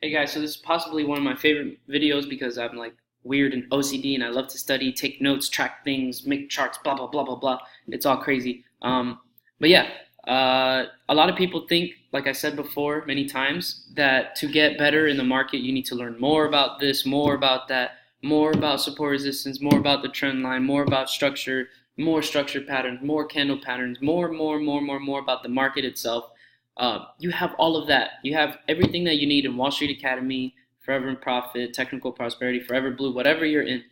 Hey guys, so this is possibly one of my favorite videos because I'm like weird and OCD and I love to study, take notes, track things, make charts, blah blah blah blah blah. It's all crazy. But yeah, a lot of people think, like I said before many times, that to get better in the market, you need to learn more about this, more about that, more about support resistance, more about the trend line, more about structure, more structure patterns, more candle patterns, more about the market itself. You have all of that. You have everything that you need in Wall Street Academy, Forever in Profit, Technical Prosperity, Forever Blue, whatever you're in.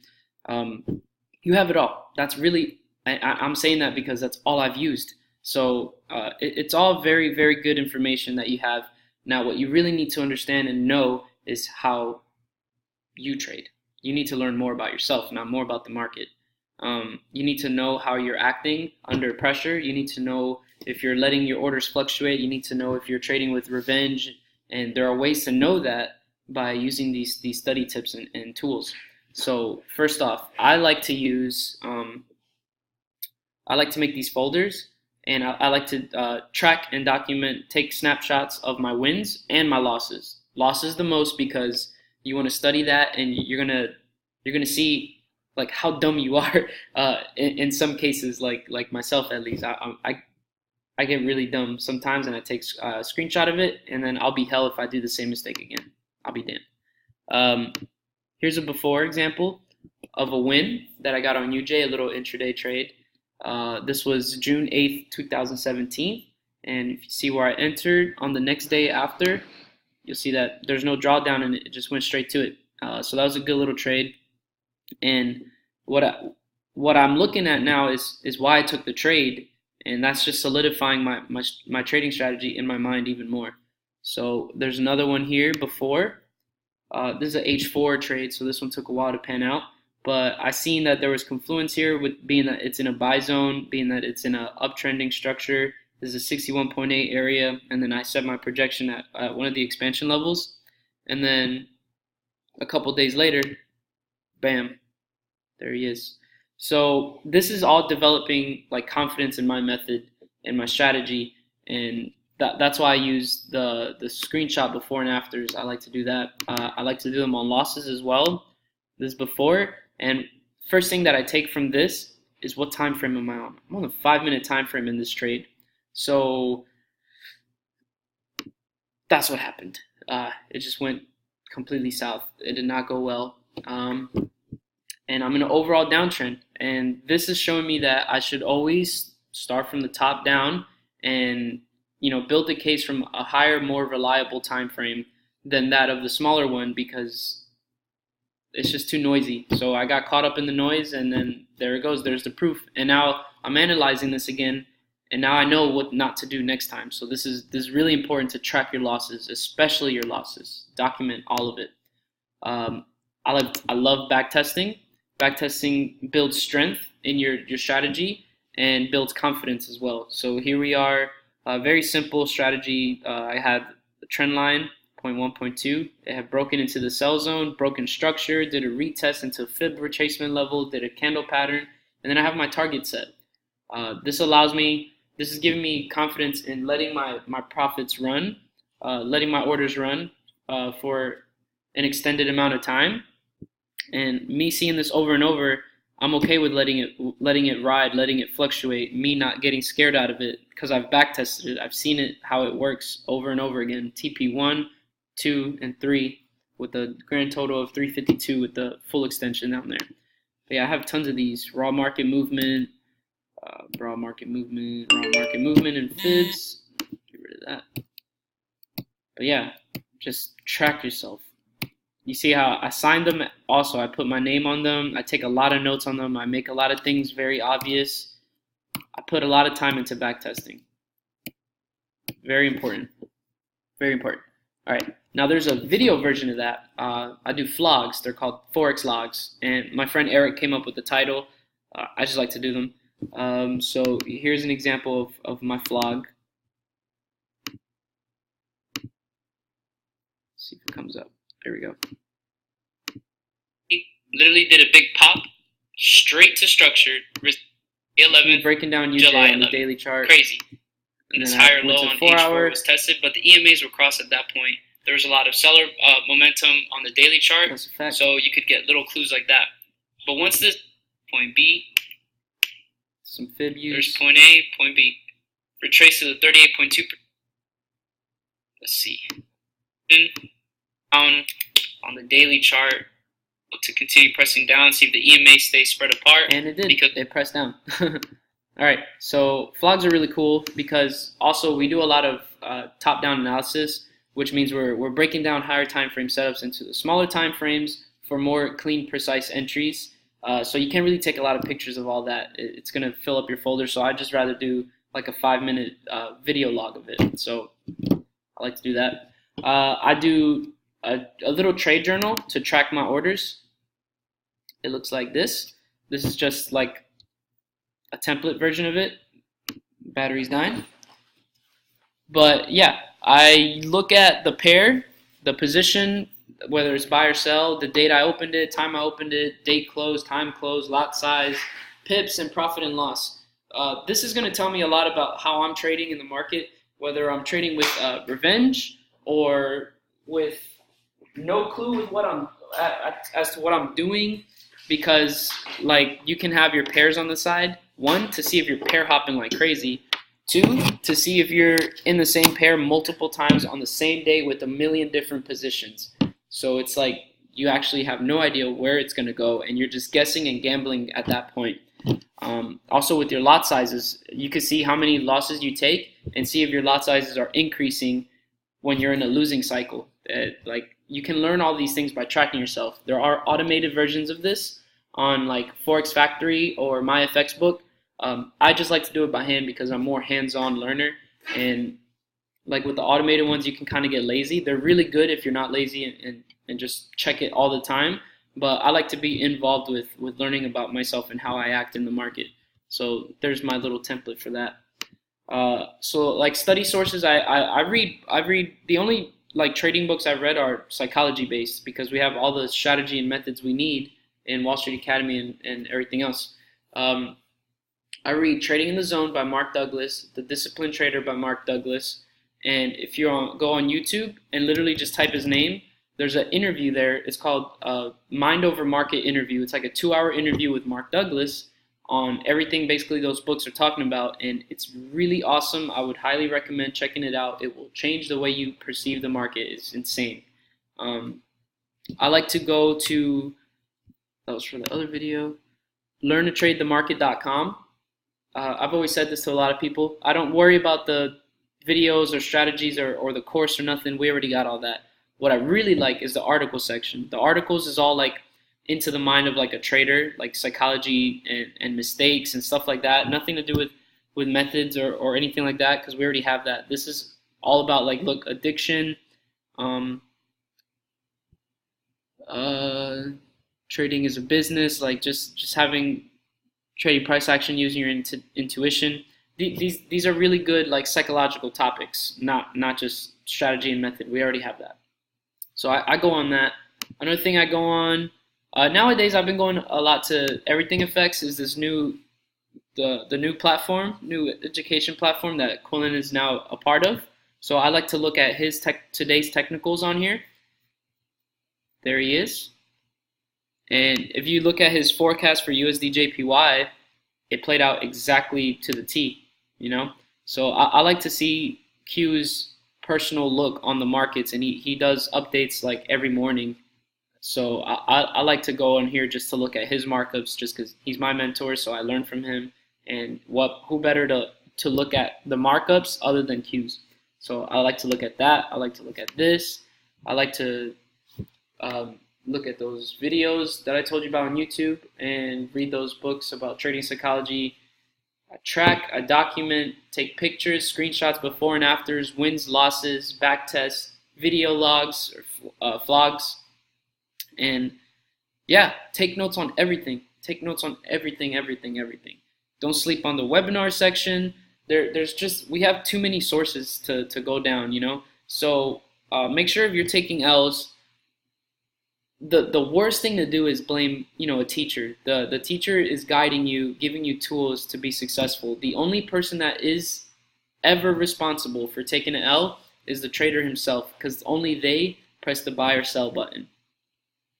You have it all. That's really, I'm saying that because that's all I've used. So it's all very, very good information that you have. Now, what you really need to understand and know is how you trade. You need to learn more about yourself, not more about the market. You need to know how you're acting under pressure. You need to know if you're letting your orders fluctuate. You need to know if you're trading with revenge. And there are ways to know that by using these study tips and tools. So first off, I like to make these folders, and I like to track and document, take snapshots of my wins and my losses. Losses the most because you want to study that, and you're gonna see like how dumb you are in some cases, like myself at least. I get really dumb sometimes, and I take a screenshot of it, and then I'll be hell if I do the same mistake again. I'll be damned. Um, Here's a before example of a win that I got on UJ, a little intraday trade. This was June 8th, 2017. And if you see where I entered on the next day after, you'll see that there's no drawdown and it just went straight to it. So that was a good little trade. And what I'm looking at now is why I took the trade, and that's just solidifying my trading strategy in my mind even more. So there's another one here before. This is an H4 trade, so this one took a while to pan out. But I seen that there was confluence here with being that it's in a buy zone, being that it's in a uptrending structure. This is a 61.8 area, and then I set my projection at one of the expansion levels. And then a couple days later, bam, there he is. So this is all developing like confidence in my method and my strategy, and that's why I use the screenshot before and afters. I like to do that. I like to do them on losses as well. This before, and first thing that I take from this is what time frame am I on? I'm on a 5-minute time frame in this trade. So that's what happened. It just went completely south. It did not go well. And I'm in an overall downtrend. And this is showing me that I should always start from the top down and build the case from a higher, more reliable time frame than that of the smaller one, because it's just too noisy. So I got caught up in the noise, and then there it goes. There's the proof. And now I'm analyzing this again, and now I know what not to do next time. So this is really important to track your losses, especially your losses. Document all of it. I love backtesting. Backtesting builds strength in your strategy and builds confidence as well. So here we are, a very simple strategy. I had the trend line, point 1, point 2. They have broken into the sell zone, broken structure, did a retest into a fib retracement level, did a candle pattern, and then I have my target set. This is giving me confidence in letting my profits run, letting my orders run for an extended amount of time. And me seeing this over and over, I'm okay with letting it ride, letting it fluctuate, me not getting scared out of it because I've backtested it. I've seen it, how it works over and over again. TP 1, 2, and 3 with a grand total of 352 with the full extension down there. But yeah, I have tons of these. Raw market movement, raw market movement, and fibs. Get rid of that. But yeah, just track yourself. You see how I signed them also. I put my name on them. I take a lot of notes on them. I make a lot of things very obvious. I put a lot of time into backtesting. Very important. Very important. All right. Now there's a video version of that. I do vlogs. They're called Forex logs. And my friend Eric came up with the title. I just like to do them. So here's an example of my vlog. See if it comes up. There we go. He literally did a big pop straight to structure. 11 breaking down UJ July on the daily chart. Crazy. And this higher low on H4 was tested, but the EMAs were crossed at that point. there's a lot of seller momentum on the daily chart. That's a fact. So you could get little clues like that. But once this point B, some fib use. There's point A, point B. Retrace to the 38.2. Let's see. Down on the daily chart. Look to continue pressing down, see if the EMA stays spread apart. And it did. It pressed down. All right, so vlogs are really cool because also we do a lot of top-down analysis, which means we're breaking down higher time frame setups into the smaller time frames for more clean, precise entries. So you can't really take a lot of pictures of all that. It's going to fill up your folder, so I'd just rather do like a 5-minute video log of it. So I like to do that. I do a little trade journal to track my orders. It looks like this. This is just like a template version of it. Battery's dying. But yeah, I look at the pair, the position, whether it's buy or sell, the date I opened it, time I opened it, date close, time close, lot size, pips, and profit and loss. This is going to tell me a lot about how I'm trading in the market, whether I'm trading with revenge or with no clue with what I'm as to what I'm doing, because like you can have your pairs on the side. One, to see if you're pair hopping like crazy. Two, to see if you're in the same pair multiple times on the same day with a million different positions. So it's like you actually have no idea where it's going to go, and you're just guessing and gambling at that point. Also with your lot sizes, you can see how many losses you take and see if your lot sizes are increasing when you're in a losing cycle. Like you can learn all these things by tracking yourself. There are automated versions of this on like Forex Factory or MyFXBook. I just like to do it by hand because I'm more hands-on learner, and like with the automated ones, you can kind of get lazy. They're really good if you're not lazy and just check it all the time. But I like to be involved with learning about myself and how I act in the market. So there's my little template for that. So like study sources, I read the only like trading books I've read are psychology based, because we have all the strategy and methods we need in Wall Street Academy and everything else. I read Trading in the Zone by Mark Douglas, The Disciplined Trader by Mark Douglas, and if you go on YouTube and literally just type his name, there's an interview there. It's called Mind Over Market Interview. It's like a 2-hour interview with Mark Douglas on everything basically those books are talking about, and it's really awesome. I would highly recommend checking it out. It will change the way you perceive the market. It's insane. I like to go to, that was for the other video, learntotradethemarket.com. I've always said this to a lot of people. I don't worry about the videos or strategies or the course or nothing. We already got all that. What I really like is the article section. The articles is all like into the mind of like a trader, like psychology and mistakes and stuff like that. Nothing to do with methods or anything like that, because we already have that. This is all about like, look, addiction, trading as a business, like just having trading price action using your intuition. These are really good like psychological topics, not just strategy and method. We already have that. So I go on that. Another thing I go on, nowadays I've been going a lot to Everything Effects, is this new new platform, new education platform that Quillen is now a part of. So I like to look at his today's technicals on here. There he is. And if you look at his forecast for USD/JPY, it played out exactly to the T, you know? So I like to see Q's personal look on the markets, and he does updates like every morning. So I like to go on here just to look at his markups, just because he's my mentor, so I learn from him. And who better to look at the markups other than Q's? So I like to look at that. I like to look at this. I like to look at those videos that I told you about on YouTube and read those books about trading psychology. I track, I document, take pictures, screenshots before and afters, wins, losses, back tests, video logs, or vlogs, and yeah, take notes on everything. Take notes on everything. Don't sleep on the webinar section. We have too many sources to go down, you know? So make sure if you're taking L's, the worst thing to do is blame, a teacher. The teacher is guiding you, giving you tools to be successful. The only person that is ever responsible for taking an L is the trader himself, because only they press the buy or sell button.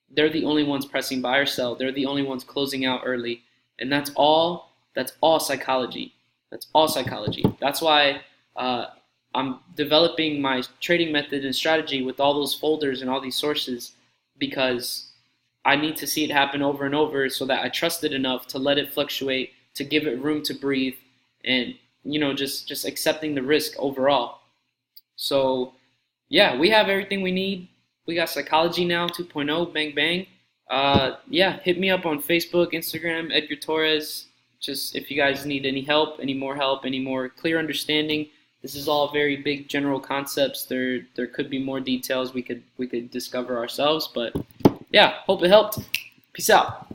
They're the only ones pressing buy or sell. They're the only ones closing out early, and that's all. That's all psychology. That's all psychology. That's why I'm developing my trading method and strategy with all those folders and all these sources, because I need to see it happen over and over so that I trust it enough to let it fluctuate, to give it room to breathe, and just accepting the risk overall. So yeah, we have everything we need. We got Psychology Now 2.0, bang bang. Yeah, hit me up on Facebook, Instagram, Edgar Torres. Just if you guys need any help, any more clear understanding. This is all very big general concepts. There could be more details we could discover ourselves, but yeah, hope it helped. Peace out.